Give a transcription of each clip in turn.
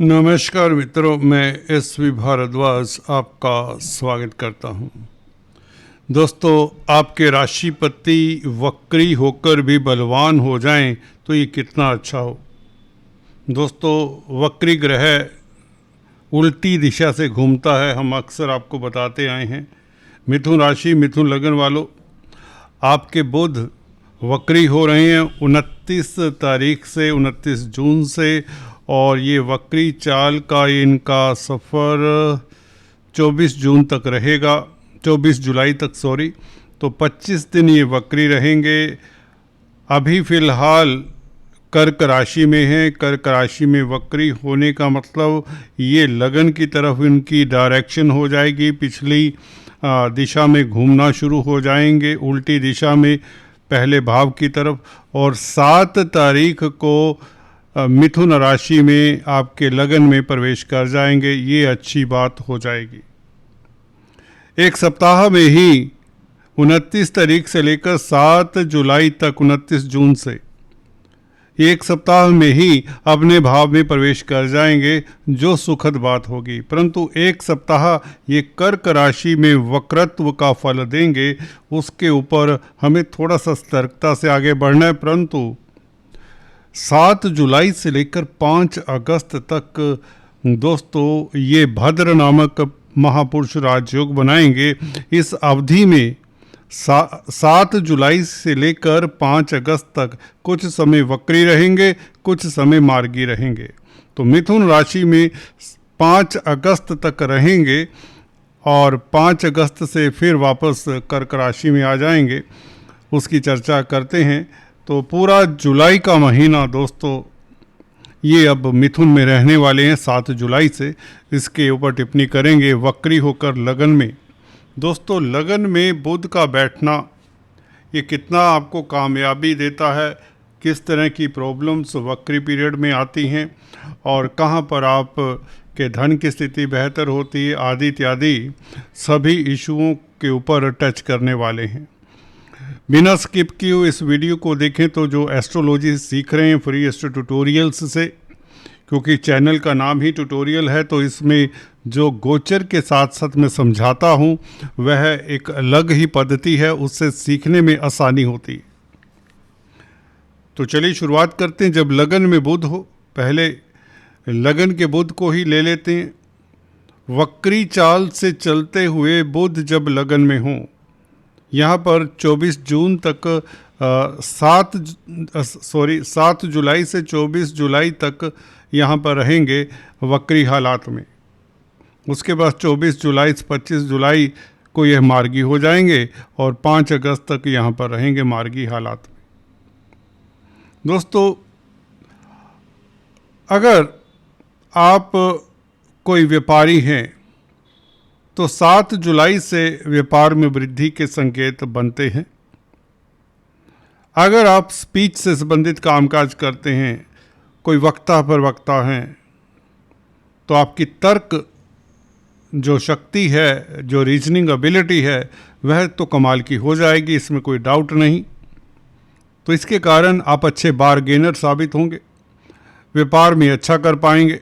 नमस्कार मित्रों, मैं एस.वी. भारद्वाज आपका स्वागत करता हूं। दोस्तों, आपके राशिपति वक्री होकर भी बलवान हो जाएं तो ये कितना अच्छा हो। दोस्तों, वक्री ग्रह उल्टी दिशा से घूमता है, हम अक्सर आपको बताते आए हैं। मिथुन राशि, मिथुन लगन वालों, आपके बुध वक्री हो रहे हैं 29 तारीख से 29 जून से, और ये वक्री चाल का इनका सफ़र 24 जून तक रहेगा, 24 जुलाई तक सॉरी। तो 25 दिन ये वक्री रहेंगे। अभी फ़िलहाल कर्क राशि में है। कर्क राशि में वक्री होने का मतलब ये लगन की तरफ इनकी डायरेक्शन हो जाएगी, पिछली दिशा में घूमना शुरू हो जाएंगे, उल्टी दिशा में पहले भाव की तरफ। और 7 तारीख को मिथुन राशि में आपके लगन में प्रवेश कर जाएंगे। ये अच्छी बात हो जाएगी। एक सप्ताह में ही 29 तारीख से लेकर 7 जुलाई तक, 29 जून से, एक सप्ताह में ही अपने भाव में प्रवेश कर जाएंगे, जो सुखद बात होगी। परंतु एक सप्ताह ये कर्क राशि में वक्रत्व का फल देंगे, उसके ऊपर हमें थोड़ा सा सतर्कता से आगे बढ़ना है। परंतु 7 जुलाई से लेकर 5 अगस्त तक दोस्तों ये भद्र नामक महापुरुष राजयोग बनाएंगे। इस अवधि में 7 जुलाई से लेकर 5 अगस्त तक कुछ समय वक्री रहेंगे, कुछ समय मार्गी रहेंगे। तो मिथुन राशि में 5 अगस्त तक रहेंगे और 5 अगस्त से फिर वापस कर्क राशि में आ जाएंगे। उसकी चर्चा करते हैं। तो पूरा जुलाई का महीना दोस्तों ये अब मिथुन में रहने वाले हैं 7 जुलाई से। इसके ऊपर टिप्पणी करेंगे वक्री होकर लगन में। दोस्तों, लगन में बुध का बैठना ये कितना आपको कामयाबी देता है, किस तरह की प्रॉब्लम्स वक्री पीरियड में आती हैं और कहाँ पर आप के धन की स्थिति बेहतर होती है, आदि इत्यादि सभी इशुओं के ऊपर टच करने वाले हैं। बिना स्किप किए हुए इस वीडियो को देखें। तो जो एस्ट्रोलॉजी सीख रहे हैं फ्री एस्ट्रो ट्यूटोरियल्स से, क्योंकि चैनल का नाम ही ट्यूटोरियल है, तो इसमें जो गोचर के साथ साथ मैं समझाता हूँ वह एक अलग ही पद्धति है, उससे सीखने में आसानी होती है। तो चलिए शुरुआत करते हैं। जब लगन में बुध हो, पहले लगन के बुध को ही ले लेते हैं। वक्री चाल से चलते हुए बुध जब लगन में हों, यहाँ पर 24 जून तक 7 जुलाई से 24 जुलाई तक यहाँ पर रहेंगे वक्री हालात में। उसके बाद 24 जुलाई से 25 जुलाई को यह मार्गी हो जाएंगे और 5 अगस्त तक यहाँ पर रहेंगे मार्गी हालात में। दोस्तों, अगर आप कोई व्यापारी हैं तो 7 जुलाई से व्यापार में वृद्धि के संकेत बनते हैं। अगर आप स्पीच से संबंधित कामकाज करते हैं, कोई वक्ता प्रवक्ता हैं, तो आपकी तर्क जो शक्ति है, जो रीजनिंग एबिलिटी है, वह तो कमाल की हो जाएगी, इसमें कोई डाउट नहीं। तो इसके कारण आप अच्छे बारगेनर साबित होंगे, व्यापार में अच्छा कर पाएंगे।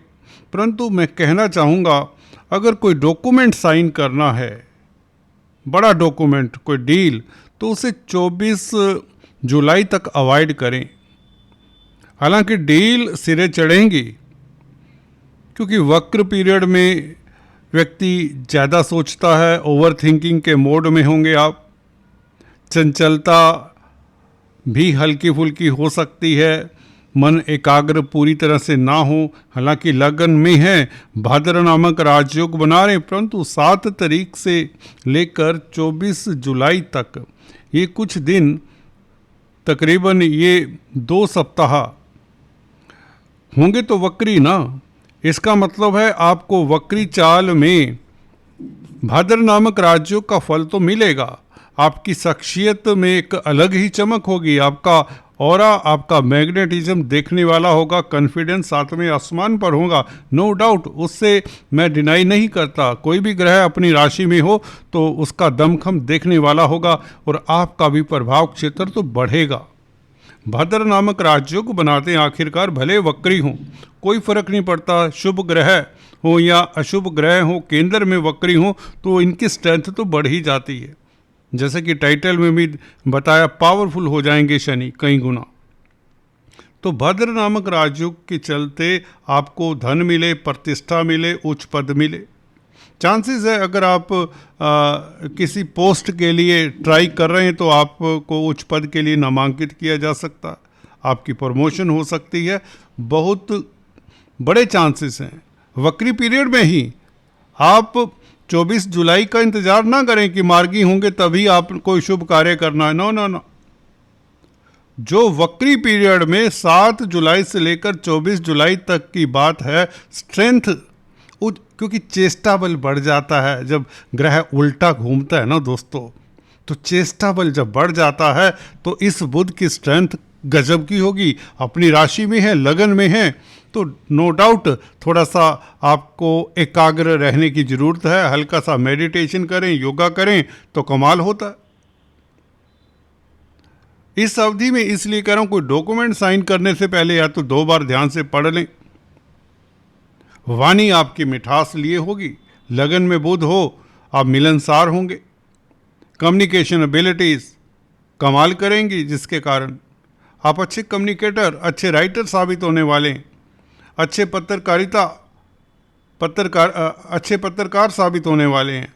परंतु मैं कहना चाहूँगा, अगर कोई डॉक्यूमेंट साइन करना है, बड़ा डॉक्यूमेंट, कोई डील, तो उसे 24 जुलाई तक अवॉइड करें। हालांकि डील सिरे चढ़ेंगी, क्योंकि वक्र पीरियड में व्यक्ति ज़्यादा सोचता है, ओवर थिंकिंग के मोड में होंगे आप, चंचलता भी हल्की फुल्की हो सकती है, मन एकाग्र पूरी तरह से ना हो। हालांकि लगन में है, भाद्र नामक राजयोग बना रहे, परंतु 7 तारीख से लेकर 24 जुलाई तक ये कुछ दिन, तकरीबन ये 2 सप्ताह होंगे तो वक्री ना। इसका मतलब है आपको वक्री चाल में भाद्र नामक राजयोग का फल तो मिलेगा। आपकी शख्सियत में एक अलग ही चमक होगी, आपका ऑरा, आपका मैग्नेटिज्म देखने वाला होगा, कॉन्फिडेंस 7वें आसमान पर होगा, नो डाउट। उससे मैं डिनाई नहीं करता। कोई भी ग्रह अपनी राशि में हो तो उसका दमखम देखने वाला होगा और आपका भी प्रभाव क्षेत्र तो बढ़ेगा। भद्र नामक राजयोग बनाते हैं आखिरकार, भले वक्री हों कोई फर्क नहीं पड़ता, शुभ ग्रह हो या अशुभ ग्रह हो, केंद्र में वक्री हो तो इनकी स्ट्रेंथ तो बढ़ ही जाती है। जैसे कि टाइटल में भी बताया, पावरफुल हो जाएंगे शनि कई गुना। तो भद्र नामक राजयोग के चलते आपको धन मिले, प्रतिष्ठा मिले, उच्च पद मिले। चांसेस है अगर आप किसी पोस्ट के लिए ट्राई कर रहे हैं तो आपको उच्च पद के लिए नामांकित किया जा सकता, आपकी प्रमोशन हो सकती है, बहुत बड़े चांसेस हैं। वक्री पीरियड में ही आप 24 जुलाई का इंतजार ना करें कि मार्गी होंगे तभी आप कोई शुभ कार्य करना है। नो नो नो, जो वक्री पीरियड में 7 जुलाई से लेकर 24 जुलाई तक की बात है, स्ट्रेंथ, क्योंकि चेष्टा बल बढ़ जाता है जब ग्रह उल्टा घूमता है ना दोस्तों, तो चेष्टा बल जब बढ़ जाता है तो इस बुध की स्ट्रेंथ गजब की होगी। अपनी राशि में है, लगन में है, तो नो डाउट थोड़ा सा आपको एकाग्र रहने की ज़रूरत है। हल्का सा मेडिटेशन करें, योगा करें तो कमाल होता है। इस अवधि में इसलिए कह रहा हूँ, कोई डॉक्यूमेंट साइन करने से पहले या तो 2 बार ध्यान से पढ़ लें। वाणी आपकी मिठास लिए होगी, लगन में बुध हो आप मिलनसार होंगे, कम्युनिकेशन एबिलिटीज कमाल करेंगी, जिसके कारण आप अच्छे कम्युनिकेटर, अच्छे राइटर साबित होने वाले हैं, अच्छे पत्रकार साबित होने वाले हैं।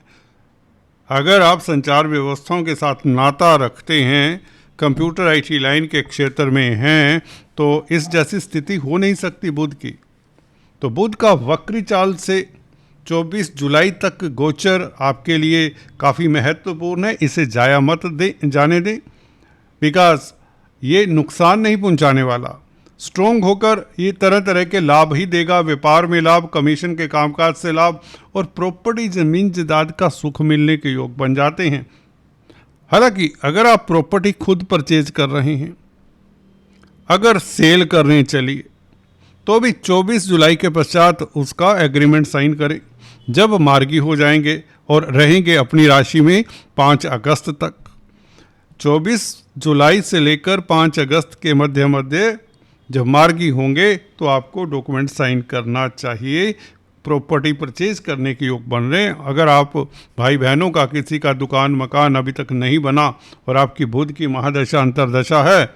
अगर आप संचार व्यवस्थाओं के साथ नाता रखते हैं, कंप्यूटर आईटी लाइन के क्षेत्र में हैं, तो इस जैसी स्थिति हो नहीं सकती बुध की। तो बुध का वक्री चाल से 24 जुलाई तक गोचर आपके लिए काफ़ी महत्वपूर्ण है। इसे जाया मत जाने दें, बिकॉज ये नुकसान नहीं पहुंचाने वाला। स्ट्रोंग होकर ये तरह तरह के लाभ ही देगा, व्यापार में लाभ, कमीशन के कामकाज से लाभ और प्रॉपर्टी ज़मीन जायदाद का सुख मिलने के योग बन जाते हैं। हालांकि अगर आप प्रॉपर्टी खुद परचेज कर रहे हैं, अगर सेल कर रहे हैं चलिए, तो भी 24 जुलाई के पश्चात उसका एग्रीमेंट साइन करें, जब मार्गी हो जाएंगे और रहेंगे अपनी राशि में 5 अगस्त तक। 24 जुलाई से लेकर 5 अगस्त के मध्य जब मार्गी होंगे तो आपको डॉक्यूमेंट साइन करना चाहिए। प्रॉपर्टी परचेज करने के योग बन रहे हैं। अगर आप भाई बहनों का किसी का दुकान मकान अभी तक नहीं बना और आपकी बुध की महादशा अंतरदशा है,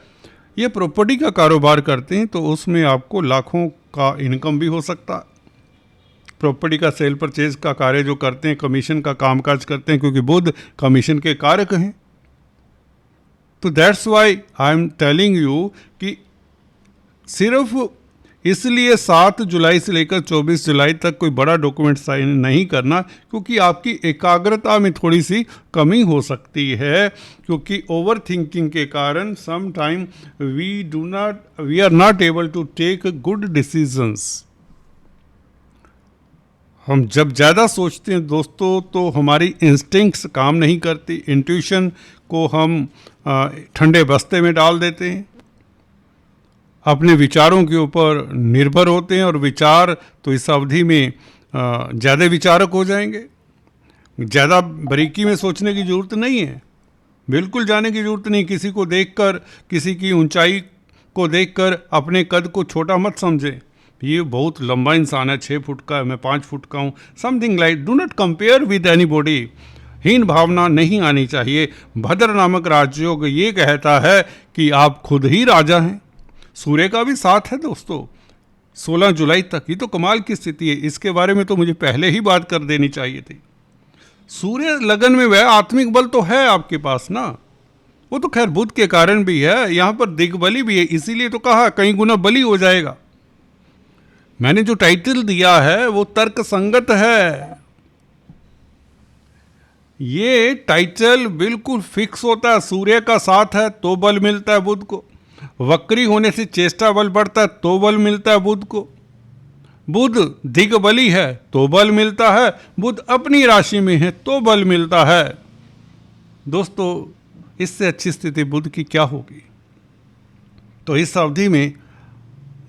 ये प्रॉपर्टी का कारोबार करते हैं, तो उसमें आपको लाखों का इनकम भी हो सकता है। प्रॉपर्टी का सेल परचेज का कार्य जो करते हैं, कमीशन का कामकाज करते हैं, क्योंकि बुध कमीशन के कारक हैं। तो that's why I am telling you कि सिर्फ इसलिए 7 जुलाई से लेकर 24 जुलाई तक कोई बड़ा डॉक्यूमेंट साइन नहीं करना, क्योंकि आपकी एकाग्रता में थोड़ी सी कमी हो सकती है, क्योंकि ओवर थिंकिंग के कारण some time we are not able to take good decisions. हम जब ज़्यादा सोचते हैं दोस्तों तो हमारी इंस्टिंक्ट्स काम नहीं करती, इंट्यूशन को हम ठंडे बस्ते में डाल देते हैं, अपने विचारों के ऊपर निर्भर होते हैं, और विचार तो इस अवधि में ज़्यादा विचारक हो जाएंगे। ज़्यादा बारीकी में सोचने की ज़रूरत नहीं है, बिल्कुल जाने की ज़रूरत नहीं। किसी को देखकर, किसी की ऊंचाई को देखकर अपने कद को छोटा मत समझें। ये बहुत लंबा इंसान है, 6 फुट का है, मैं 5 फुट का हूँ, something like, do not compare with anybody. हीन भावना नहीं आनी चाहिए। भद्र नामक राजयोग ये कहता है कि आप खुद ही राजा हैं। सूर्य का भी साथ है दोस्तों 16 जुलाई तक। ये तो कमाल की स्थिति है, इसके बारे में तो मुझे पहले ही बात कर देनी चाहिए थी। सूर्य लगन में वह आत्मिक बल तो है आपके पास ना, वो तो खैर बुध के कारण भी है, यहाँ पर दिग्बली भी है, इसीलिए तो कहा कई गुना बली हो जाएगा। मैंने जो टाइटल दिया है वो तर्क संगत है। ये टाइटल बिल्कुल फिक्स होता है। सूर्य का साथ है तो बल मिलता है बुध को, वक्री होने से चेष्टा बल बढ़ता है तो बल मिलता है बुध को, बुध दिग्बली है तो बल मिलता है, बुध अपनी राशि में है तो बल मिलता है। दोस्तों इससे अच्छी स्थिति बुध की क्या होगी। तो इस अवधि में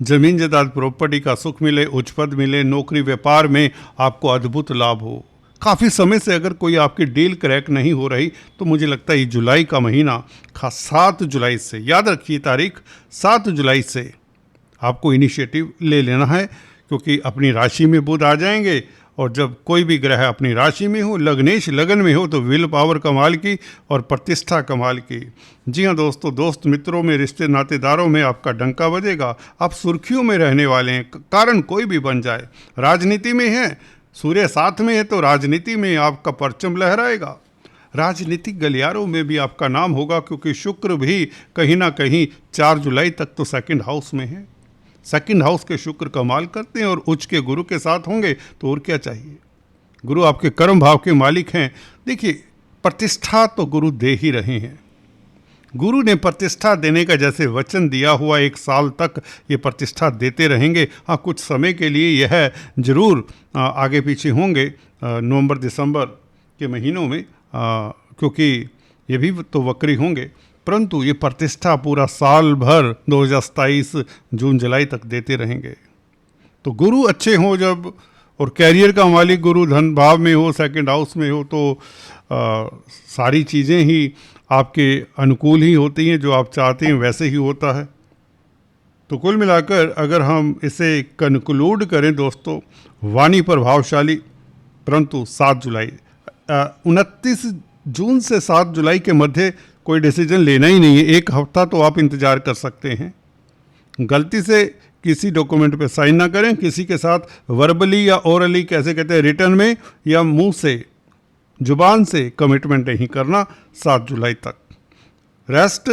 जमीन जायदाद प्रॉपर्टी का सुख मिले, उच्च पद मिले, नौकरी व्यापार में आपको अद्भुत लाभ हो, काफ़ी समय से अगर कोई आपकी डील क्रैक नहीं हो रही तो मुझे लगता है ये जुलाई का महीना खास 7 जुलाई से, याद रखिए तारीख, 7 जुलाई से आपको इनिशिएटिव ले लेना है, क्योंकि अपनी राशि में बुध आ जाएंगे और जब कोई भी ग्रह अपनी राशि में हो, लग्नेश लगन में हो, तो विल पावर कमाल की और प्रतिष्ठा कमाल की। जी हाँ दोस्तों, दोस्त मित्रों में, रिश्ते नातेदारों में आपका डंका बजेगा। आप सुर्खियों में रहने वाले हैं, कारण कोई भी बन जाए। राजनीति में है, सूर्य साथ में है तो राजनीति में आपका परचम लहराएगा। राजनीतिक गलियारों में भी आपका नाम होगा, क्योंकि शुक्र भी कहीं ना कहीं 4 जुलाई तक तो सेकंड हाउस में है। सेकंड हाउस के शुक्र कमाल करते हैं और उच्च के गुरु के साथ होंगे तो और क्या चाहिए। गुरु आपके कर्म भाव के मालिक हैं। देखिए, प्रतिष्ठा तो गुरु दे ही रहे हैं। गुरु ने प्रतिष्ठा देने का जैसे वचन दिया हुआ, 1 साल तक ये प्रतिष्ठा देते रहेंगे। हाँ, कुछ समय के लिए यह जरूर आगे पीछे होंगे नवंबर दिसंबर के महीनों में, क्योंकि ये भी तो वक्री होंगे, परंतु ये प्रतिष्ठा पूरा साल भर 2027 जून जुलाई तक देते रहेंगे। तो गुरु अच्छे हों जब, और कैरियर का मालिक गुरु धन भाव में हो, सेकंड हाउस में हो, तो सारी चीज़ें ही आपके अनुकूल ही होती हैं। जो आप चाहते हैं वैसे ही होता है। तो कुल मिलाकर अगर हम इसे कंक्लूड करें दोस्तों, वाणी प्रभावशाली, परंतु 7 जुलाई 29 जून से 7 जुलाई के मध्य कोई डिसीजन लेना ही नहीं है। 1 हफ्ता तो आप इंतज़ार कर सकते हैं। गलती से किसी डॉक्यूमेंट पे साइन ना करें, किसी के साथ वर्बली या ओरली, कैसे कहते हैं, रिटर्न में या मुंह से, जुबान से कमिटमेंट नहीं करना 7 जुलाई तक। रेस्ट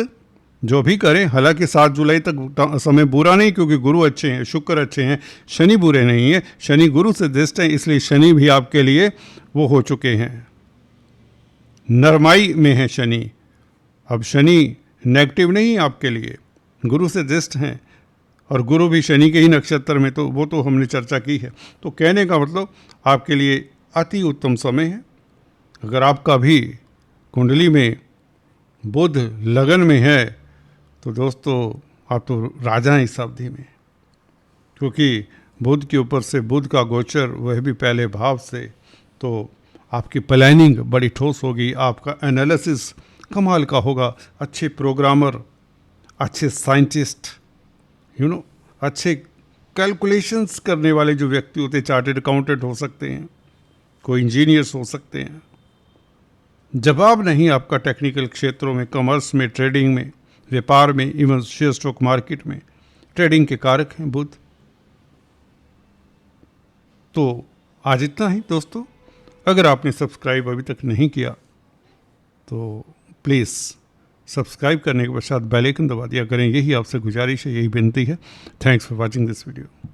जो भी करें, हालांकि 7 जुलाई तक समय बुरा नहीं, क्योंकि गुरु अच्छे हैं, शुक्र अच्छे हैं, शनि बुरे नहीं है। शनि गुरु से दृष्ट है, इसलिए शनि भी आपके लिए वो हो चुके हैं, नरमाई में है शनि। अब शनि नेगेटिव नहीं आपके लिए, गुरु से दृष्ट हैं, और गुरु भी शनि के ही नक्षत्र में, तो वो तो हमने चर्चा की है। तो कहने का मतलब आपके लिए अति उत्तम समय है। अगर आपका भी कुंडली में बुध लगन में है तो दोस्तों आप तो राजा हैं इस अवधि में, क्योंकि बुध के ऊपर से बुध का गोचर, वह भी पहले भाव से, तो आपकी प्लानिंग बड़ी ठोस होगी, आपका एनालिसिस कमाल का होगा। अच्छे प्रोग्रामर, अच्छे साइंटिस्ट, अच्छे कैलकुलेशंस करने वाले जो व्यक्ति होते हैं, चार्टेड अकाउंटेंट हो सकते हैं, कोई इंजीनियर्स हो सकते हैं। जवाब नहीं आपका टेक्निकल क्षेत्रों में, कॉमर्स में, ट्रेडिंग में, व्यापार में, इवन शेयर स्टॉक मार्केट में ट्रेडिंग के कारक हैं बुध। तो आज इतना ही दोस्तों। अगर आपने सब्सक्राइब अभी तक नहीं किया तो प्लीज़ सब्सक्राइब करने के पश्चात बेल आइकन दबा दिया करें। यही आपसे गुजारिश है, यही विनती है। Thanks for watching this video.